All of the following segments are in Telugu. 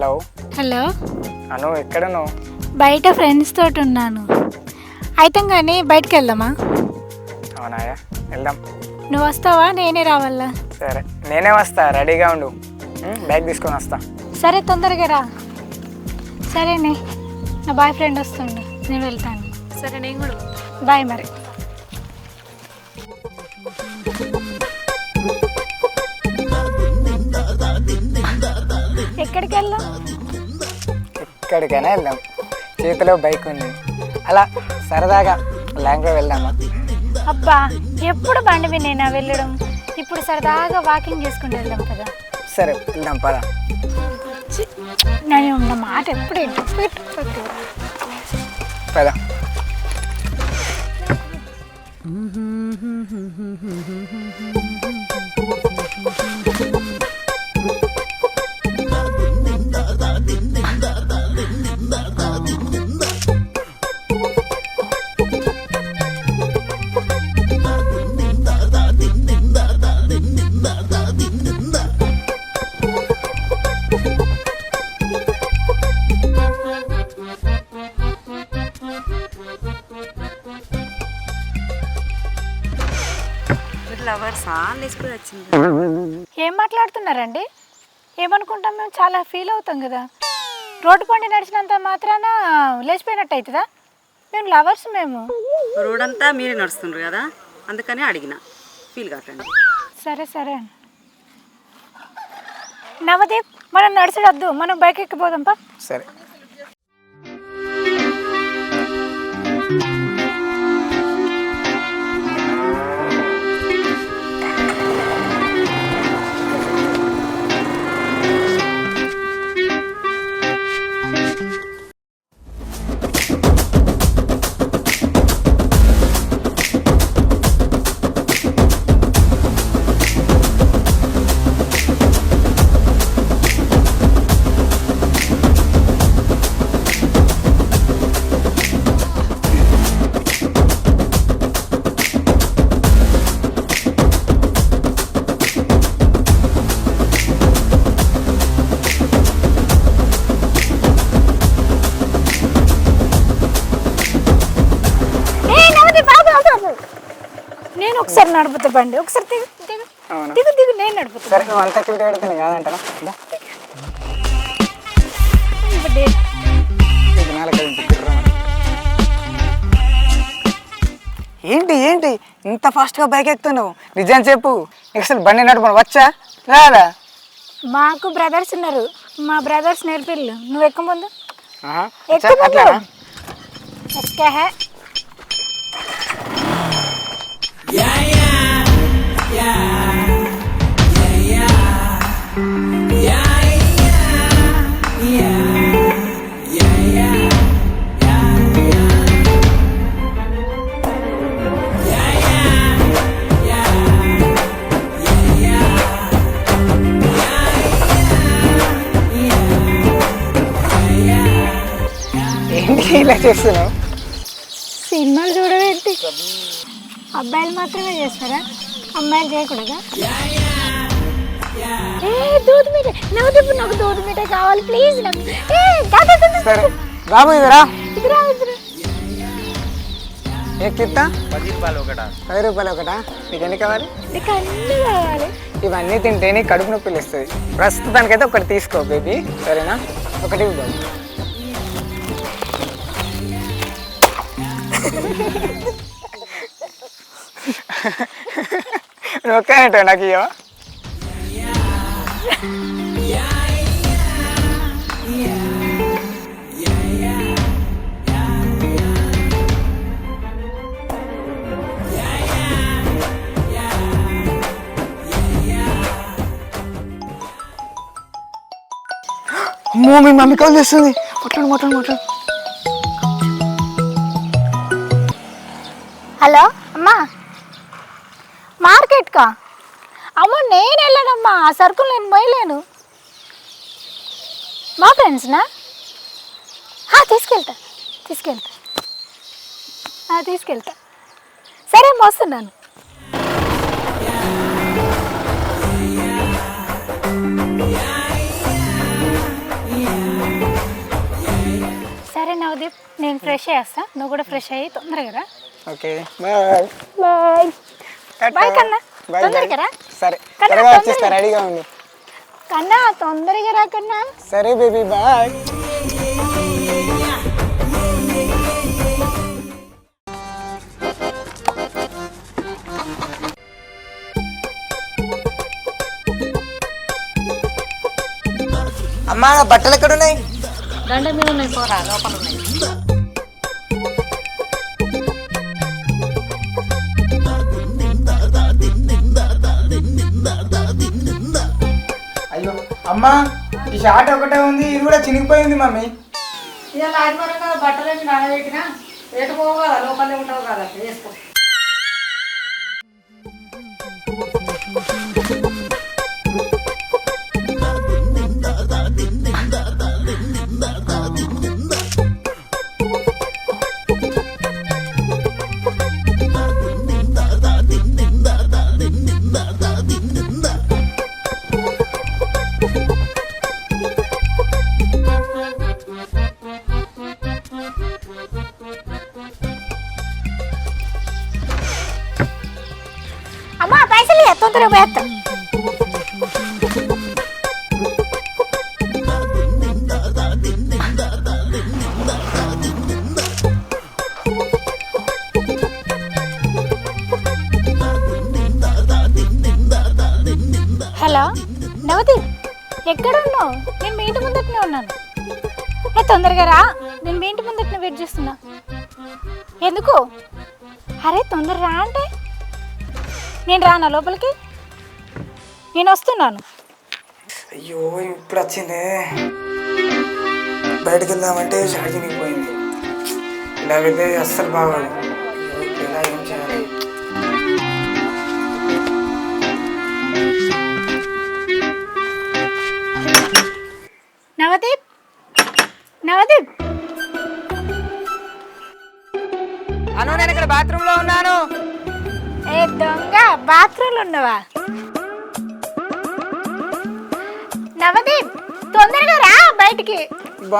హలో హలో అను ఎక్కడ నువ్వు? బయట ఫ్రెండ్స్ తోటి ఉన్నాను. అయితే కానీ బయటకు వెళ్దామా? అవునాయా, వెళ్దాం. నువ్వు వస్తావా నేనే రావాలా? సరే నేనే వస్తా, రెడీగా ఉండు. బ్యాగ్ తీసుకొని వస్తా. సరే తొందరగా రా. సరేనే, నా బాయ్ ఫ్రెండ్ వస్తుండు, నేను వెళ్తాను. సరే నేను కూడా. బాయ్ మరి. ఎక్కడికి వెళ్దాం? ఎక్కడికైనా వెళ్దాం. చేతిలో బైక్ ఉంది, అలా సరదాగా లాంగ్లో వెళ్దామా? అబ్బా, ఎప్పుడు బండి వినేనా వెళ్ళడం? ఇప్పుడు సరదాగా వాకింగ్ చేసుకుంటూ వెళ్దాం కదా. సరే వెళ్దాం పద. నేను ఉన్న మాట ఎప్పుడు పద. ఏం మాట్లాడుతున్నారండి? ఏమనుకుంటాం మేము? చాలా ఫీల్ అవుతాం కదా. రోడ్డు పండి నడిచినంత మాత్రాన లేచిపోయినట్టు అవుతుందా? మేము లవర్స్. మేము రోడ్ అంతా మీరే నడుస్తుండ్రు కదా, అందుకని అడిగిన. ఫీల్ కాకండి. సరే సరే. నవదీప్, మనం నడిచడద్దు, మనం బైక్ ఎక్కిపోదాంపా. సరే. నేను ఒకసారి నడుపుతా బండి, ఒకసారి దిగు దిగు దిగు దిగు, నేను నడుపుతా. సరే, నువ్వు అంత క్యూట్ పెడుతుంది కాదంటారా? ఏంటి ఏంటి ఇంత ఫాస్ట్గా బైక్ ఎక్కుతున్నావు? నిజం చెప్పు, అసలు బండి నడపడం వచ్చా రాదా? మాకు బ్రదర్స్ ఉన్నారు, మా బ్రదర్స్ నేర్పిల్లు. నువ్వు ఎక్కువ ముందు అట్లా. ఏంటి ఇలా చేస్తున్నావు? సినిమాలు చూడవేంటి? అబ్బాయిలు మాత్రమే చేస్తారా, అమ్మాయిలు చేయకూడదా? దూద్ మిఠాయి, నాకు దూద్ మిఠాయి కావాలి ప్లీజ్. సరే బాబు, ఇదిరా ఇదిరా ఇదిరా. ఎక్కిస్తా. 10 రూపాయలు ఒకటా? 10 రూపాయలు ఒకటా? నీకు ఎన్ని కావాలి? నీకు అన్నీ కావాలి. ఇవన్నీ తింటే నీకు కడుపు నొప్పి వస్తుంది. ప్రస్తుతానికైతే ఒకటి తీసుకో బేబీ, సరేనా? ఒకటి బాబు. నువ్వు ఒక్క నాకు ఇయ్యవా? అమ్మో, మీ మమ్మీ కాల్ చేస్తుంది. మొట్టలు. హలో అమ్మా, మార్కెట్కా? అమ్మో నేను వెళ్ళానమ్మా, ఆ సరుకులు నేను మోయలేను. మా ఫ్రెండ్స్నా? తీసుకెళ్తా. సరే మోస్తున్నాను. సరే నవదీప్, నేను ఫ్రెష్ అయ్యేస్తా, నువ్వు కూడా ఫ్రెష్ అయ్యి తొందరగా రా. Okay bye. బాయ్ బాయ్ కన్నా, బాయ్ తొందరగా రా. సరే కన్నా, త్వరగా వచ్చేస్తా, రెడీగా ఉంది. కన్నా తొందరగా రా కన్నా. సరే బేబీ బాయ్. అమ్మా బట్టలు ఎక్కడ ఉన్నాయి? దండ మీద ఉన్నాయి, పోరా లోపల ఉన్నాయి. అయ్యో అమ్మా, ఈ షార్ట్ ఒకటే ఉంది, ఇది కూడా చినిగిపోయింది మమ్మీ. ఇలా ఆదివారంగా బట్టలన్నీ నానబెట్టినా ఎటు పోవు కదా, లోపలే ఉంటావు కదా, వేసుకో. అమ్మా పైసలు తొందరగా పోయేస్తా. హలో నవదీప్, ఎక్కడ ఉన్నావు? నేను మీ ఇంటి ముందటనే ఉన్నాను. తొందరగా రా, నేను మీ ఇంటి ముందటనే వెయిట్ చేస్తున్నా. ఎందుకు? అరే తొందర రా అంటే నేను రానా లోపలికి? నేను వస్తున్నాను. అయ్యో ఇప్పుడు వచ్చిందే, బయటకు వెళ్దామంటే షార్ట్ చినిగిపోయింది. ఇలా వెళ్తే అస్సలు బాగోదు. అయ్యో, ఇప్పుడు ఎలా ఏం చేయాలి? నవదీప్, నవదీప్, అను నేను ఇక్కడ బాత్రూమ్ లో ఉన్నాను. ఏ దొంగ, బాత్రూంలో ఉన్నావా? నవదీప్ తొందరగా రా బయటికి.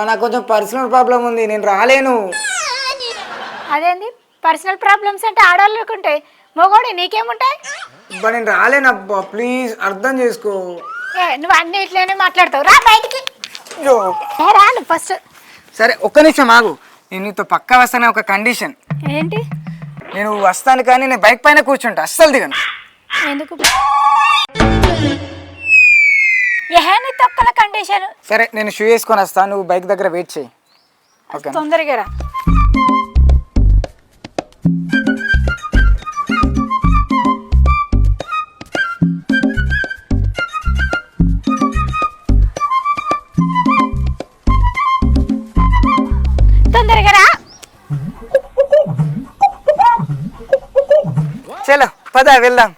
నాకు కొంచెం పర్సనల్ ప్రాబ్లం ఉంది, నేను రాలేను. అదేంది పర్సనల్ ప్రాబ్లమ్స్ అంటే ఆడవాళ్ళకు ఉంటాయి, మగోడి నీకేముంటాయి? నేను రాలేనబ్బా, ప్లీజ్ అర్థం చేసుకో. నువ్వు అన్ని ఇట్లనే మాట్లాడతావు, రా బయటికి. అయ్యో. రా నువ్వు ఫస్ట్. సరే ఒక్క నిమిషం ఆగు, నేను నీతో పక్కా వస్తాను. ఒక కండిషన్. ఏంటి? నేను వస్తాను కానీ నేను బైక్ పైన కూర్చుంటా, అస్సలు దిగను. ఎందుకు? ఏహని తొక్కల కండిషన్. సరే నేను షూ వేసుకొని వస్తాను, నువ్వు బైక్ దగ్గర వెయిట్ చేయి. ఓకే తొందరగా రా. తొందరగా రా. చలో పద వెళ్దాం.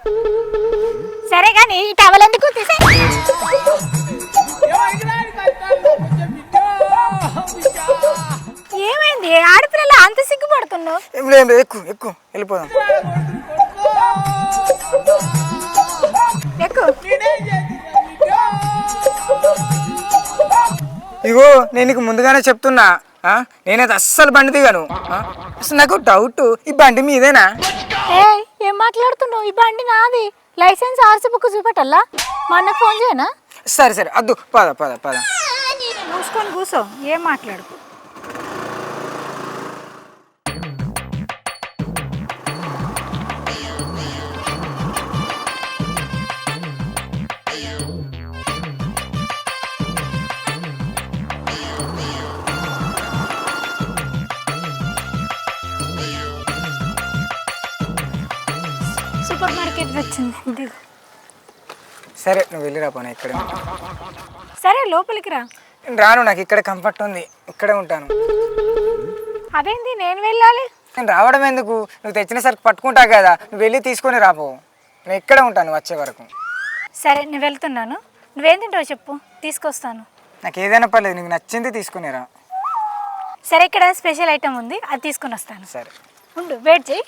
సరే కానీ ఈ టవల్ ఎందుకు తీసే? ఏమైంది? ఆడపిల్ల అంత సిగ్గుపడుతున్నావు? ఏం లేదు, ఎక్కువ ఎక్కువ వెళ్ళిపోదాం. ఎక్కువ. ఇగో నేను నీకు ముందుగానే చెప్తున్నా, నేనైతే అస్సలు బండి దిగాను. అసలు నాకు డౌట్, ఈ బండి మీదేనా? ఏం మాట్లాడుతున్నావు? ఈ బండి నాది, లైసెన్స్ ఆర్సీ బుక్ చూపెట్టల్లా. మా అన్నకు ఫోన్ చేయనా? సరే సరే అద్దు, పద పద పద. మూసుకొని కూర్చో, ఏం మాట్లాడుకు. సూపర్ మార్కెట్ వచ్చింది, దిగు. సరే నువ్వు వెళ్ళిరా పోనా, ఇక్కడే. సరే లోపలికి రా. నేను రాను, నాకు ఇక్కడ కంఫర్ట్ ఉంది, ఇక్కడే ఉంటాను. అదేంటి నేను వెళ్ళాలి? నేను రావడం ఎందుకు, నువ్వు తెచ్చిన సరికి పట్టుకుంటా కదా, నువ్వు వెళ్ళి తీసుకొని రాపో. నేను ఇక్కడే ఉంటాను వచ్చే వరకు. సరే నేను వెళ్తున్నాను, నువ్వేం తింటావు చెప్పు, తీసుకొస్తాను. నాకు ఏదైనా పర్లేదు, నీకు నచ్చింది తీసుకుని రా. సరే ఇక్కడ స్పెషల్ ఐటమ్ ఉంది, అది తీసుకొని వస్తాను. సరే ఉండు, వెయిట్ చేయి.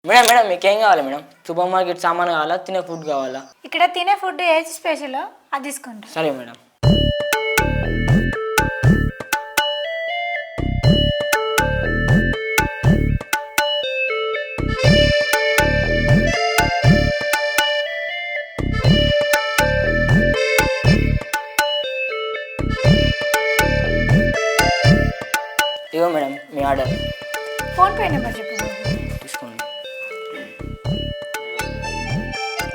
మేడం మేడం మీకేం కావాలి మేడం? సూపర్ మార్కెట్ సామాన్ కావాలా, తినే ఫుడ్ కావాలా? ఇక్కడ తినే ఫుడ్ ఏది స్పెషల్ అది తీసుకోండి. సరే మేడం. ఆర్డర్ ఫోన్పే నెంబర్ చెప్పు. తీసుకోండి.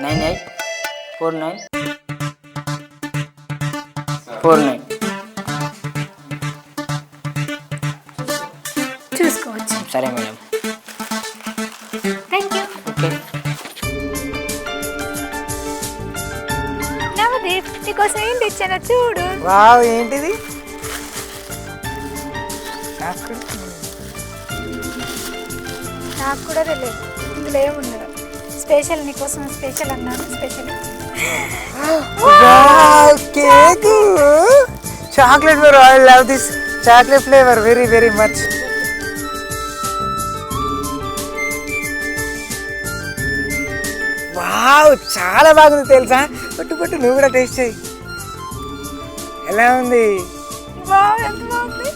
984949. చూసుకోవచ్చు. సరే madam. Thank you. Okay. Navdeep నీకోసం ఏం తెచ్చానో చూడు. వావ్ ఏంటిది? నాకు కూడా తెలియదు ఇందులో ఏముండదు. స్పెషల్ నీకోసం స్పెషల్ అన్నాను. Special cake chocolate flavour. I love this chocolate flavour very very much. Wow చాలా బాగుంది తెలుసా. పట్టు పట్టు నువ్వు కూడా టేస్ట్ చేయి. ఎలా ఉంది? వావ్ ఎంత బాగుంది.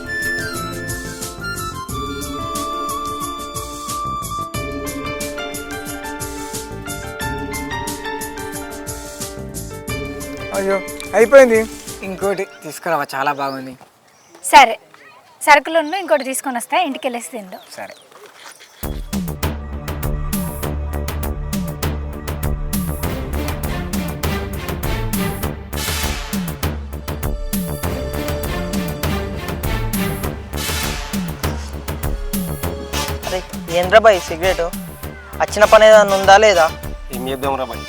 అయ్యో అయిపోయింది. ఇంకోటి తీసుకురావా, చాలా బాగుంది. సరే సరుకులు ఇంకోటి తీసుకొని వస్తా. ఇంటికి వెళ్ళేసి తిండు. సరే. అరే ఏంద్రా బాయ్ సిగరెట్ వచ్చిన పని ఏదన్నా ఉందా లేదా? ఏం చేద్దాం రా బాయ్?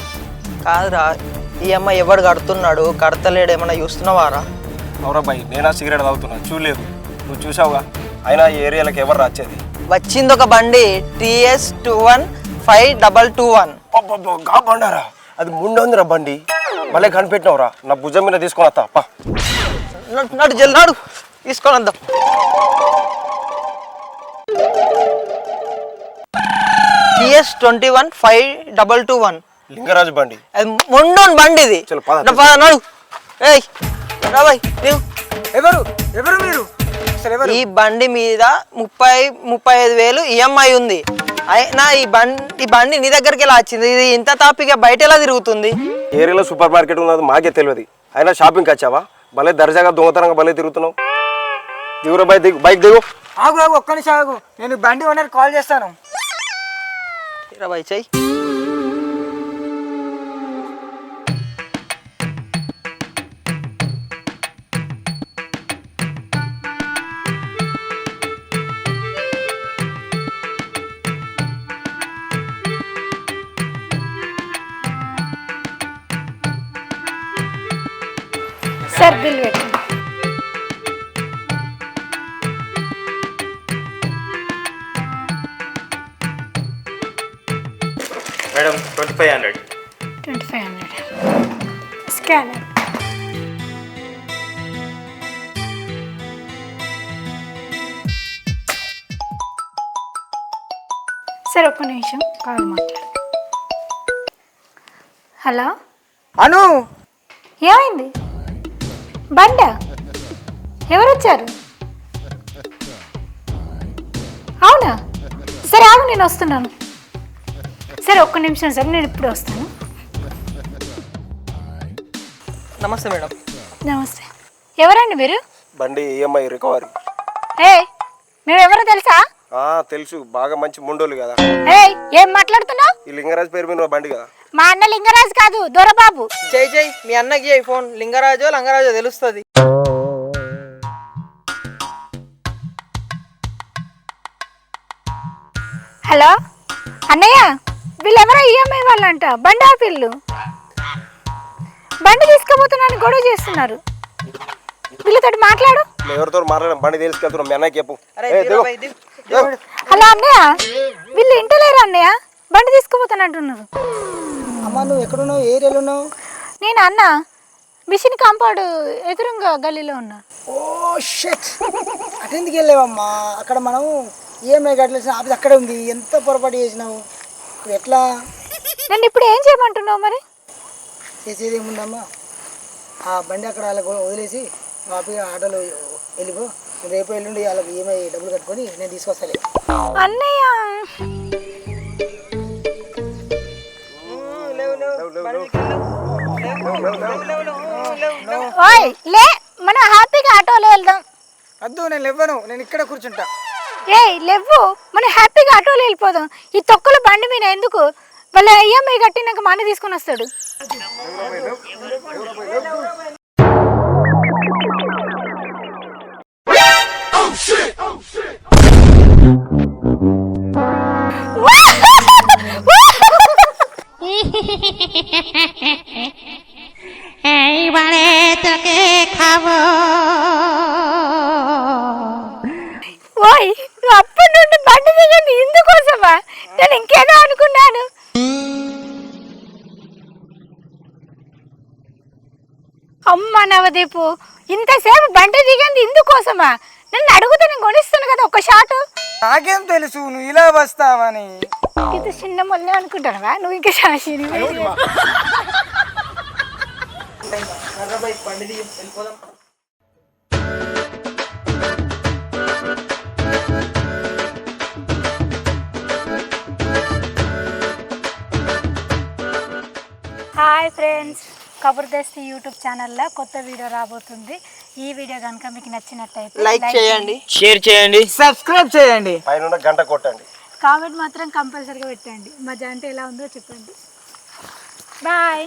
కాదురా ఈఎంఐ ఎవడు కడుతున్నాడు కడతలేడు ఏమన్నా చూస్తున్నావారా? అవురా బాయ్, నేనా సిగరెట్ తాగుతున్నా చూడలేదు. నువ్వు చూసావుగా. అయినా ఈ ఏరియాలకు ఎవరు వచ్చేది? వచ్చింది ఒక బండి TS215221. అబ్బబ్బో గా బండారా, అది ముందుందిరా బండి. భలే కనిపెట్టినవురా. నా భుజం మీద తీసుకొని వస్తా పా. నాడు జల్ నాడు తీసుకొని వద్దాం. TS215221 లింగరాజు బండి. అది మొండోన్ బండి ఇది. చలో పద. నాడు ఏయ్ రా బాయ్ నీవు. ఎవరు ఎవరు మీరు అసలు ఎవరు? ఈ బండి మీద 35,000 ఈఎంఐ ఉంది. అయినా ఈ బండి నీ దగ్గరికి ఎలా వచ్చింది? ఇది ఇంత తాపిగా బయట ఎలా తిరుగుతుంది? ఏరియాలో సూపర్ మార్కెట్ ఉన్నది మాకే తెలియదు. అయినా షాపింగ్కి వచ్చావా? భలే దర్జాగా దొంగతనంగా భలే తిరుగుతున్నావు. దిగురా బాయ్, దిగు బైక్ దిగు. ఆగు ఆగు ఒక్క నిమిషం ఆగు. నేను బండి ఓనర్ కాల్ చేస్తాను. రా బాయ్ చెయ్యి. సార్ బిల్ పెట్టండి. మేడం 2500. 2500 స్కానర్. సార్ ఒక్క నిమిషం కాల్ మాట్లాడు. హలో అను ఏమైంది? బండ ఎవరు వచ్చారు? అవునా? సరే ఆగు నేను వస్తున్నాను. సరే ఒక్క నిమిషం సార్, నేను ఇప్పుడు వస్తాను. నమస్తే మేడం. నమస్తే. ఎవరండి మీరు? బండి ఈఎంఐ రికవరీ. మేము ఎవరో తెలుసా? తెలుసు, బాగా మంచి ముండోలు కదా. ఏం మాట్లాడుతున్నావు? ఈ లింగరాజు పేరు మీద బండి కదా. మా అన్న లింగరాజు కాదు, దొరబాబు. చెయ్యి మీ అన్నకి చేయి ఫోన్. లింగరాజో లంగరాజో తెలుస్తుంది. హలో అన్నయ్య, వీళ్ళెవరో ఈఎంఐ వాళ్ళంట. బండి ఆపిల్లు బండి తీసుకుపోతున్నాను గొడవ చేస్తున్నారు. వీళ్ళతో మాట్లాడు. ఎవరితో మాట్లాడడం? బండి తీసుకెళ్తున్నాం. మీ అన్నకి చెప్పు. హలో అన్నయ్య, వీళ్ళు ఇంటలేరు అన్నయ్య, బండి తీసుకుపోతానంటున్నారు. అమ్మా నువ్వు ఎక్కడున్నావు? ఏ ఏరియాలో ఉన్నావు? నేను అన్న మిషన్ కాంపౌండ్ ఎదురుగా గల్లీలో ఉన్నా. ఓ షట్, అటెందుకు వెళ్ళావమ్మా? అక్కడ మనం ఈఎంఐ కట్టలేసిన ఆఫీస్ అక్కడే ఉంది. ఎంత పొరపాటు చేసినావు? ఎట్లా? నన్ను ఇప్పుడు ఏం చేయమంటున్నావు? మరి చేసేది ఏముందమ్మా, ఆ బండి అక్కడ వాళ్ళకి వదిలేసి హ్యాపీగా ఆటోలో వెళ్ళిపో. రేపు ఎల్లుండి వాళ్ళకి ఈఎంఐ డబ్బులు కట్టుకొని నేను తీసుకొస్తాను. అన్నయ్య ఓయ్ లే, మనం హ్యాపీగా ఆటోలో వెళ్దాం. వద్దు, నేను ఇవ్వను. నేను ఇక్కడ కూర్చుంటా. ఏయ్ లేవు, మనం హ్యాపీగా ఆటోలో వెళ్ళిపోదాం. ఈ తొక్కల బండి మీద ఎందుకు? వాళ్ళ ఈఎంఐ కట్టినాక మనీ తీసుకొని వస్తాడు. ఓయ్ నువ్వు అప్పటి నుండి బండి దిగింది ఇందుకోసమా? నేను ఇంకేదో అనుకున్నాను. అమ్మ నవదీపు, ఇంతసేపు బండి దిగింది ఇందుకోసమా? నన్ను అడుగుతా, నేను కొనిస్తాను కదా ఒక్క షాటు. నాకేం తెలుసు నువ్వు ఇలా వస్తావని. ఇది చిన్న మొల్లే అనుకుంటానవా నువ్వు? ఇంకా శాషిని హాయ్ ఫ్రెండ్స్, కబుర్దస్తి యూట్యూబ్ ఛానల్లో కొత్త వీడియో రాబోతుంది. ఈ వీడియో కనుక మీకు నచ్చినట్టయితే లైక్ చేయండి, షేర్ చేయండి, సబ్స్క్రైబ్ చేయండి, పైన గంట కొట్టండి, కామెంట్ మాత్రం కంపల్సరీగా పెట్టండి. మజా అంటే ఎలా ఉందో చెప్పండి. బాయ్.